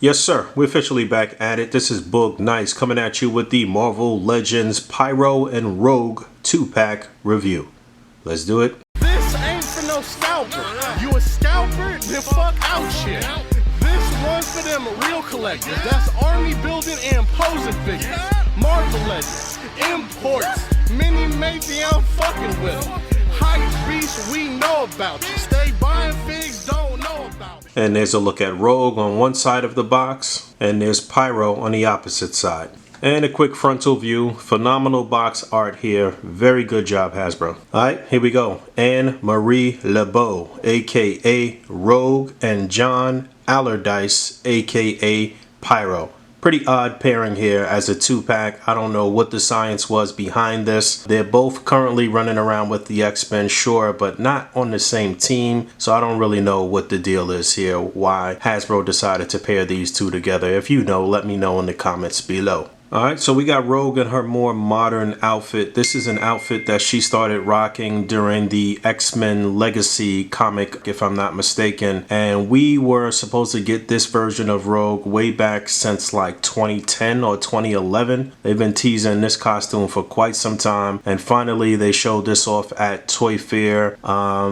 Yes, sir. We're officially back at it. This is Boog Nice coming at you with the Marvel Legends Pyro and Rogue 2-pack review. Let's do it. This ain't for no scalper. You a scalper? Then fuck out shit. This one's for them real collectors. That's army building and posing figures. Marvel Legends, imports, mini matey, I'm fucking with them. Hype beast, we know about you. Stay buying figs, don't know about it. And there's a look at Rogue on one side of the box, and there's Pyro on the opposite side. And a quick frontal view. Phenomenal box art here. Very good job, Hasbro. Alright, here we go. Anne-Marie LeBeau, aka Rogue, and John Allardyce, aka Pyro. Pretty odd pairing here as a 2-pack. I don't know what the science was behind this. They're both currently running around with the X-Men, sure, but not on the same team. So I don't really know what the deal is here, why Hasbro decided to pair these two together. If you know, let me know in the comments below. Alright, so we got Rogue in her more modern outfit. This is an outfit that she started rocking during the X-Men Legacy comic, if I'm not mistaken. And we were supposed to get this version of Rogue way back since like 2010 or 2011. They've been teasing this costume for quite some time. And finally, they showed this off at Toy Fair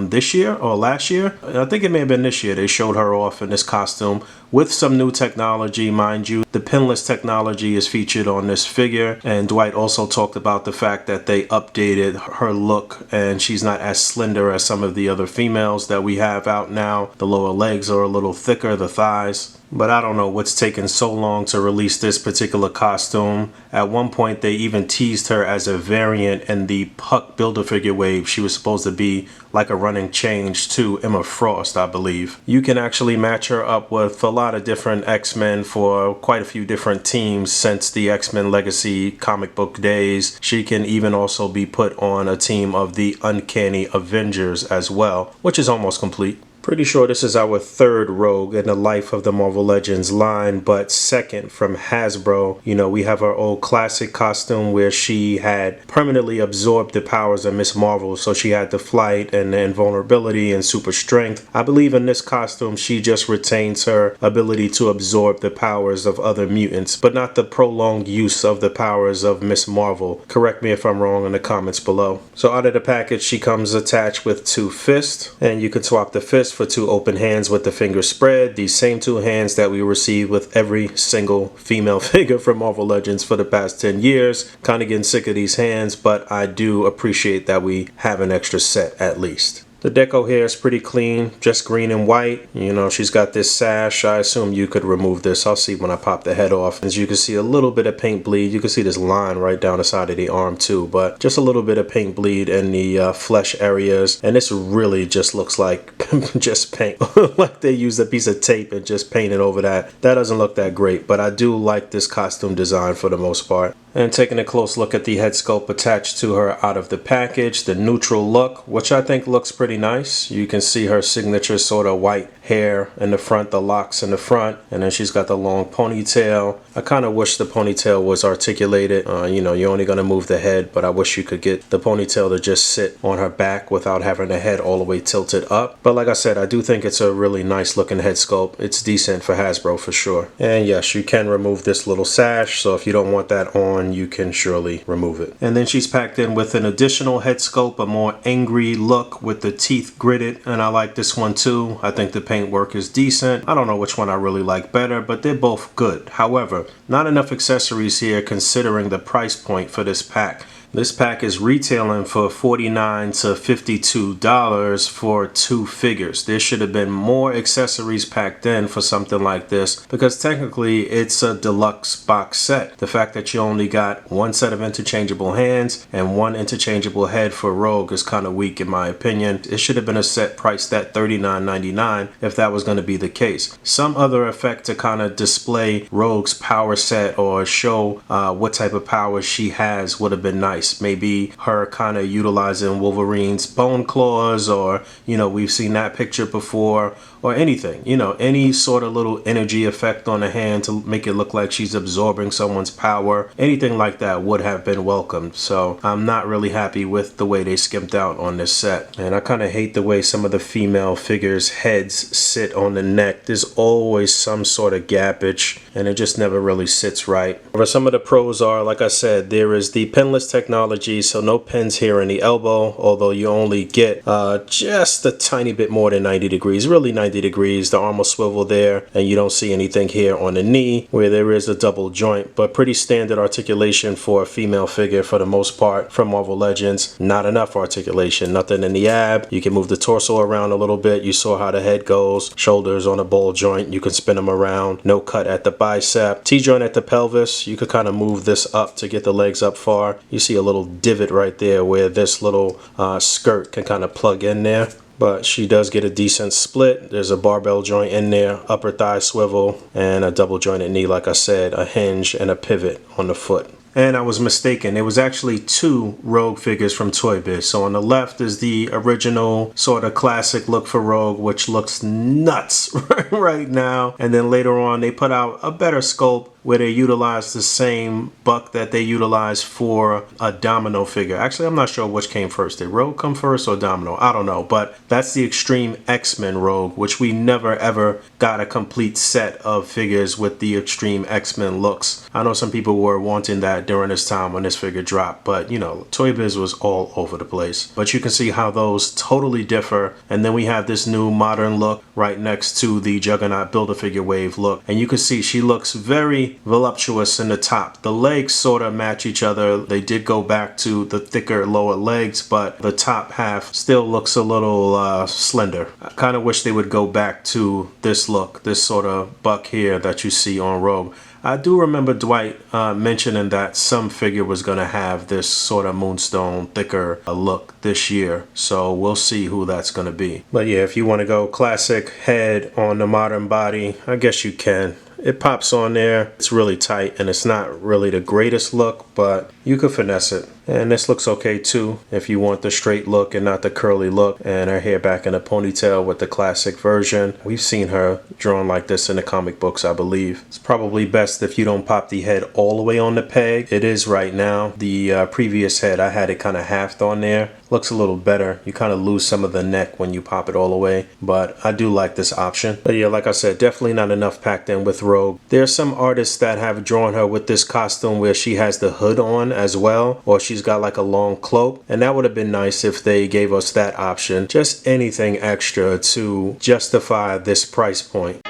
this year or last year. I think it may have been this year. They showed her off in this costume with some new technology, mind you. The pinless technology is featured on this figure, and Dwight also talked about the fact that they updated her look and she's not as slender as some of the other females that we have out now. The lower legs are a little thicker, the thighs. But I don't know what's taken so long to release this particular costume. At one point, they even teased her as a variant in the Puck Build-A-Figure wave. She was supposed to be like a running change to Emma Frost, I believe. You can actually match her up with a lot of different X-Men for quite a few different teams since the X-Men Legacy comic book days. She can even also be put on a team of the Uncanny Avengers as well, which is almost complete. Pretty sure this is our third Rogue in the Life of the Marvel Legends line, but second from Hasbro. You know, we have our old classic costume where she had permanently absorbed the powers of Miss Marvel, so she had the flight and the invulnerability and super strength. I believe in this costume, she just retains her ability to absorb the powers of other mutants, but not the prolonged use of the powers of Miss Marvel. Correct me if I'm wrong in the comments below. So out of the package, she comes attached with 2 fists, and you can swap the fists for 2 open hands with the fingers spread. These same 2 hands that we receive with every single female figure from Marvel Legends for the past 10 years. Kind of getting sick of these hands, but I do appreciate that we have an extra set at least. The deco here is pretty clean, just green and white. You know, she's got this sash. I assume you could remove this. I'll see when I pop the head off. As you can see, a little bit of paint bleed. You can see this line right down the side of the arm too, but just a little bit of paint bleed in the flesh areas. And this really just looks like just paint. Like they used a piece of tape and just painted over that. That doesn't look that great, but I do like this costume design for the most part. And taking a close look at the head sculpt attached to her out of the package, the neutral look, which I think looks pretty nice. You can see her signature sort of white hair in the front, the locks in the front, and then she's got the long ponytail. I kind of wish the ponytail was articulated. You know, you're only going to move the head, but I wish you could get the ponytail to just sit on her back without having the head all the way tilted up. But like I said, I do think it's a really nice looking head sculpt. It's decent for Hasbro for sure. And yes, you can remove this little sash, so if you don't want that on, you can surely remove it. And then she's packed in with an additional head sculpt, a more angry look with the teeth gritted, and I like this one too. I think the paint work is decent. I don't know which one I really like better, but they're both good. However, not enough accessories here considering the price point for this pack. This pack is retailing for $49 to $52 for 2 figures. There should have been more accessories packed in for something like this because technically it's a deluxe box set. The fact that you only got 1 set of interchangeable hands and 1 interchangeable head for Rogue is kind of weak in my opinion. It should have been a set priced at $39.99 if that was going to be the case. Some other effect to kind of display Rogue's power set or show what type of powers she has would have been nice. Maybe her kind of utilizing Wolverine's bone claws, or you know, we've seen that picture before, or anything, you know, any sort of little energy effect on the hand to make it look like she's absorbing someone's power, anything like that would have been welcomed. So I'm not really happy with the way they skimped out on this set. And I kind of hate the way some of the female figures' heads sit on the neck. There's always some sort of gappage and it just never really sits right. For some of the pros are, like I said, there is the pinless technology, so no pins here in the elbow, although you only get just a tiny bit more than 90 degrees, really 90 degrees. The arm will swivel there and you don't see anything here on the knee where there is a double joint, but pretty standard articulation for a female figure for the most part from Marvel Legends. Not enough articulation, nothing in the ab. You can move the torso around a little bit. You saw how the head goes, shoulders on a ball joint, you can spin them around. No cut at the bicep, T-joint at the pelvis. You could kind of move this up to get the legs up far. You see a little divot right there where this little skirt can kind of plug in there. But she does get a decent split. There's a barbell joint in there, upper thigh swivel, and a double jointed knee, like I said, a hinge and a pivot on the foot. And I was mistaken. It was actually two Rogue figures from Toy Biz. So on the left is the original sort of classic look for Rogue, which looks nuts right now. And then later on, they put out a better sculpt where they utilized the same buck that they utilized for a Domino figure. Actually, I'm not sure which came first. Did Rogue come first or Domino? I don't know. But that's the Extreme X-Men Rogue, which we never ever got a complete set of figures with the Extreme X-Men looks. I know some people were wanting that during this time when this figure dropped, but you know, Toy Biz was all over the place. But you can see how those totally differ. And then we have this new modern look right next to the Juggernaut Build-A-Figure Wave look. And you can see she looks very voluptuous in the top. The legs sort of match each other. They did go back to the thicker lower legs, but the top half still looks a little slender. I kind of wish they would go back to this look, this sort of buck here that you see on Rogue. I do remember Dwight mentioning that some figure was going to have this sort of moonstone thicker look this year. So we'll see who that's going to be. But yeah, if you want to go classic head on the modern body, I guess you can. It pops on there. It's really tight and it's not really the greatest look, but you could finesse it. And this looks okay too if you want the straight look and not the curly look, and her hair back in a ponytail with the classic version. We've seen her drawn like this in the comic books, I believe. It's probably best if you don't pop the head all the way on the peg. It is right now. The previous head, I had it kind of halved on there. Looks a little better. You kind of lose some of the neck when you pop it all the way, but I do like this option. But yeah, like I said, definitely not enough packed in with Rogue. There are some artists that have drawn her with this costume where she has the hood on as well, or she's got like a long cloak, and that would have been nice if they gave us that option. Just anything extra to justify this price point.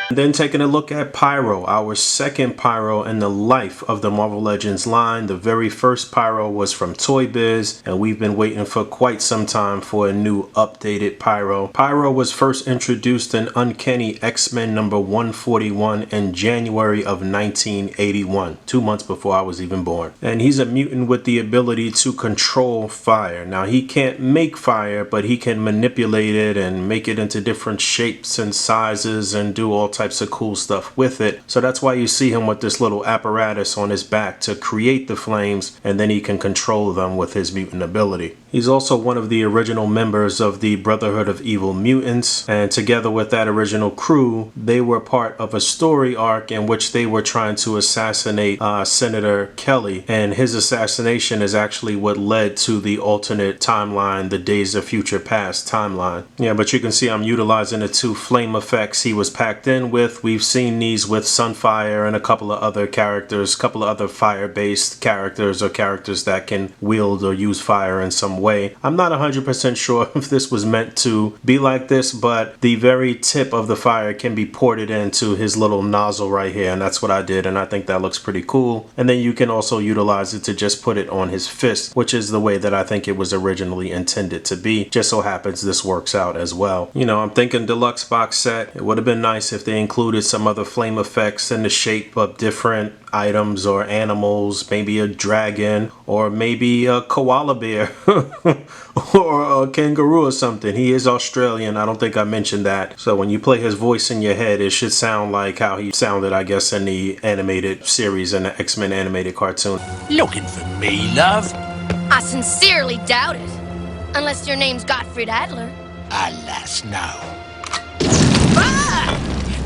And then taking a look at Pyro, our second Pyro in the life of the Marvel Legends line. The very first Pyro was from Toy Biz, and we've been waiting for quite some time for a new updated Pyro. Pyro was first introduced in Uncanny X-Men number 141 in January of 1981, 2 months before I was even born. And he's a mutant with the ability to control fire. Now he can't make fire, but he can manipulate it and make it into different shapes and sizes and do all types of cool stuff with it. So that's why you see him with this little apparatus on his back to create the flames, and then he can control them with his mutant ability. He's also one of the original members of the Brotherhood of Evil Mutants, and together with that original crew, they were part of a story arc in which they were trying to assassinate Senator Kelly, and his assassination is actually what led to the alternate timeline, the Days of Future Past timeline. Yeah, but you can see I'm utilizing the two flame effects he was packed in with. We've seen these with Sunfire and a couple of other characters, a couple of other fire-based characters or characters that can wield or use fire in some way. I'm not 100% sure if this was meant to be like this, but the very tip of the fire can be ported into his little nozzle right here, and that's what I did, and I think that looks pretty cool. And then you can also utilize it to just put it on his fist, which is the way that I think it was originally intended to be. Just so happens this works out as well. You know, I'm thinking deluxe box set. It would have been nice if they included some other flame effects in the shape of different items or animals, maybe a dragon or maybe a koala bear or a kangaroo or something. He is Australian. I don't think I mentioned that. So when you play his voice in your head, it should sound like how he sounded, I guess, in the animated series in the X-Men animated cartoon. Looking for me, love? I sincerely doubt it. Unless your name's Gottfried Adler. Alas, no.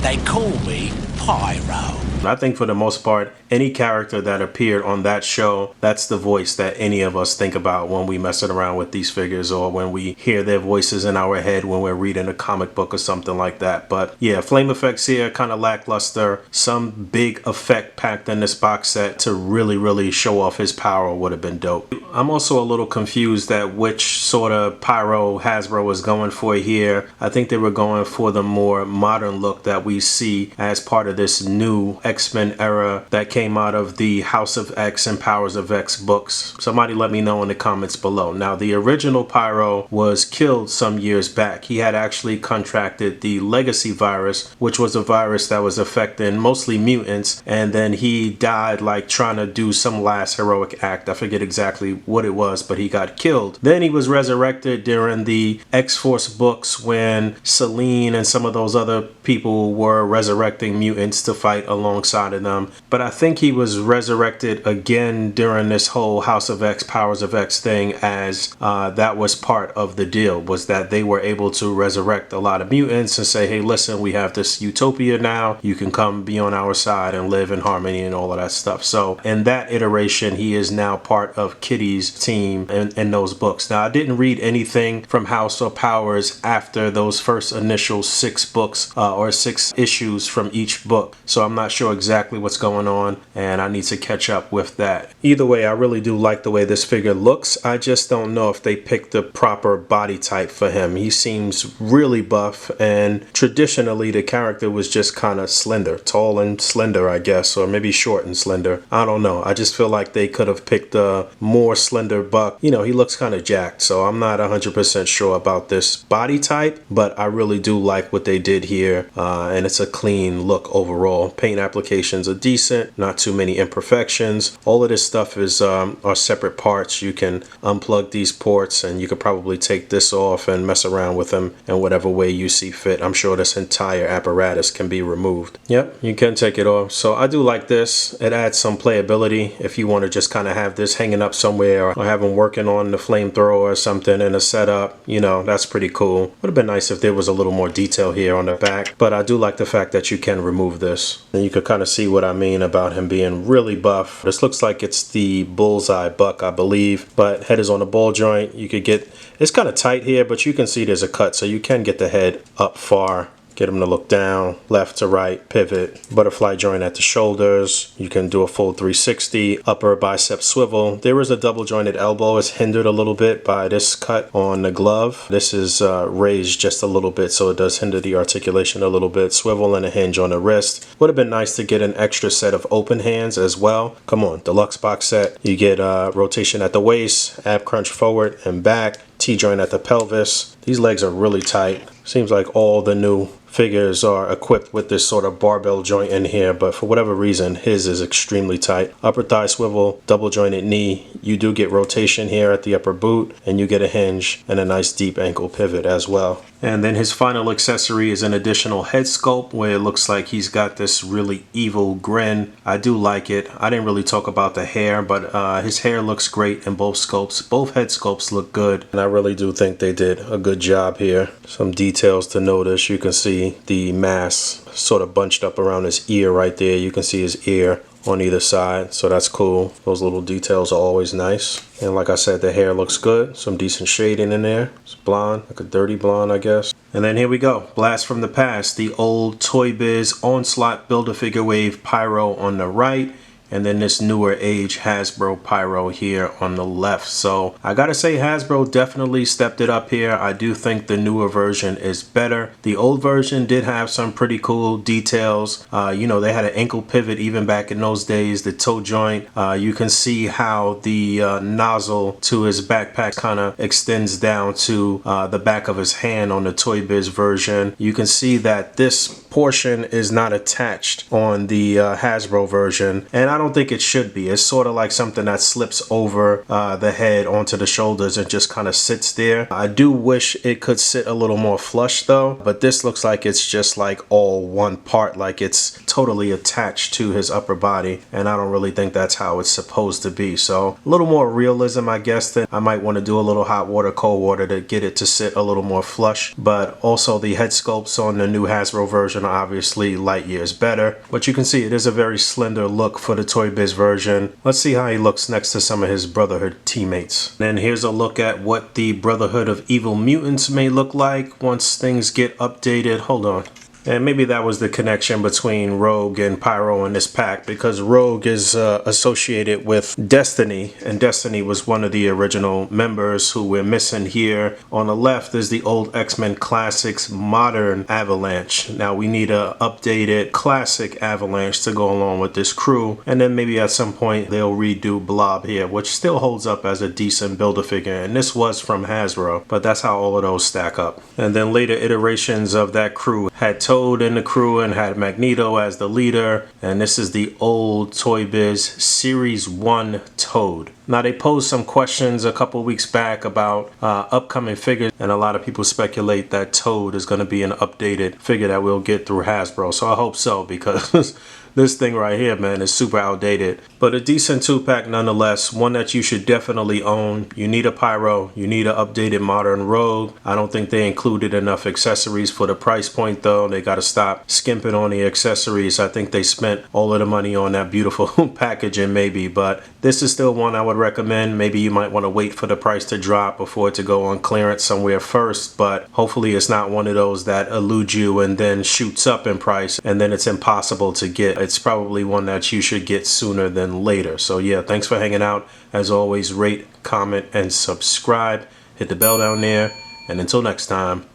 They call me Pyro. I think for the most part, any character that appeared on that show, that's the voice that any of us think about when we messing around with these figures, or when we hear their voices in our head when we're reading a comic book or something like that. But yeah, flame effects here, kind of lackluster. Some big effect packed in this box set to really show off his power would have been dope. I'm also a little confused at which sort of Pyro Hasbro was going for here. I think they were going for the more modern look that we see as part of this new X-Men era that came out of the House of X and Powers of X books. Somebody let me know in the comments below. Now, the original Pyro was killed some years back. He had actually contracted the legacy virus, which was a virus that was affecting mostly mutants, and then he died like trying to do some last heroic act. I forget exactly what it was, but he got killed. Then he was resurrected during the X-Force books when Selene and some of those other people were resurrecting mutants to fight alongside of them. But I think he was resurrected again during this whole House of X, Powers of X thing, as that was part of the deal, was that they were able to resurrect a lot of mutants and say, hey, listen, we have this utopia now. You can come be on our side and live in harmony and all of that stuff. So in that iteration, he is now part of Kitty's team in those books. Now, I didn't read anything from House or Powers after those first initial 6 books or 6 issues from each book. So I'm not sure exactly what's going on, and I need to catch up with that. Either way, I really do like the way this figure looks. I just don't know if they picked the proper body type for him. He seems really buff, and traditionally the character was just kind of slender, tall and slender, I guess, or maybe short and slender. I don't know. I just feel like they could have picked a more slender buck. You know, he looks kind of jacked, so I'm not 100% sure about this body type, but I really do like what they did here, and it's a clean look overall. Paint applications are decent, not too many imperfections. All of this stuff is are separate parts. You can unplug these ports, and you could probably take this off and mess around with them in whatever way you see fit. I'm sure this entire apparatus can be removed. Yep, you can take it off. So I do like this. It adds some playability if you want to just kind of have this hanging up somewhere, or have him working on the flamethrower or something in a setup. You know, that's pretty cool. Would have been nice if there was a little more detail here on the back, but I do like the fact that you can remove this. And you could kind of see what I mean about him being really buff. This looks like it's the bullseye buck, I believe, but head is on a ball joint. You could get, it's kind of tight here, but you can see there's a cut, so you can get the head up far. Get him to look down, left to right, pivot, butterfly joint at the shoulders. You can do a full 360, upper bicep swivel. There is a double jointed elbow. It's hindered a little bit by this cut on the glove. This is raised just a little bit, so it does hinder the articulation a little bit. Swivel and a hinge on the wrist. Would have been nice to get an extra set of open hands as well. Come on, deluxe box set. You get rotation at the waist, ab crunch forward and back, T-joint at the pelvis. These legs are really tight. Seems like all the new figures are equipped with this sort of barbell joint in here, but for whatever reason his is extremely tight. Upper thigh swivel, double jointed knee. You do get rotation here at the upper boot, and you get a hinge and a nice deep ankle pivot as well. And then his final accessory is an additional head sculpt where it looks like he's got this really evil grin. I do like it. I didn't really talk about the hair, but his hair looks great in both sculpts. Both head sculpts look good, and I really do think they did a good job here. Some details to notice. You can see the mask sort of bunched up around his ear right there. You can see his ear on either side, so that's cool. Those little details are always nice. And like I said, the hair looks good. Some decent shading in there. It's blonde, like a dirty blonde, I guess. And then here we go. Blast from the past. The old Toy Biz Onslaught Build-A-Figure Wave Pyro on the right, and then this newer age Hasbro Pyro here on the left. So I gotta say, Hasbro definitely stepped it up here. I do think the newer version is better. The old version did have some pretty cool details. You know, they had an ankle pivot even back in those days. The toe joint, you can see how the nozzle to his backpack kind of extends down to the back of his hand on the Toy Biz version. You can see that this portion is not attached on the Hasbro version, and I don't think it should be. It's sort of like something that slips over the head onto the shoulders and just kind of sits there. I do wish it could sit a little more flush though, but this looks like it's just like all one part, like it's totally attached to his upper body, and I don't really think that's how it's supposed to be. So a little more realism, I guess. That I might want to do a little hot water, cold water to get it to sit a little more flush. But also the head sculpts on the new Hasbro version are obviously light years better, but you can see it is a very slender look for the Toy Biz version. Let's see how he looks next to some of his Brotherhood teammates. Then here's a look at what the Brotherhood of Evil Mutants may look like once things get updated. Hold on. And maybe that was the connection between Rogue and Pyro in this pack, because Rogue is associated with Destiny, and Destiny was one of the original members who we're missing here. On the left is the old X-Men Classics Modern Avalanche. Now we need a updated Classic Avalanche to go along with this crew, and then maybe at some point they'll redo Blob here, which still holds up as a decent Build-A-Figure, and this was from Hasbro, but that's how all of those stack up. And then later iterations of that crew had Toad in the crew and had Magneto as the leader, and this is the old Toy Biz Series 1 Toad. Now they posed some questions a couple weeks back about upcoming figures, and a lot of people speculate that Toad is going to be an updated figure that we'll get through Hasbro. So I hope so, because this thing right here, man, is super outdated. But a decent 2-pack nonetheless, one that you should definitely own. You need a Pyro, you need an updated modern Rogue. I don't think they included enough accessories for the price point though. They got to stop skimping on the accessories. I think they spent all of the money on that beautiful packaging maybe, but this is still one I would recommend. Maybe you might want to wait for the price to drop before it to go on clearance somewhere first, but hopefully it's not one of those that elude you and then shoots up in price and then it's impossible to get. It's probably one that you should get sooner than later. So yeah, thanks for hanging out. As always, rate, comment, and subscribe. Hit the bell down there. And until next time,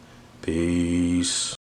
peace.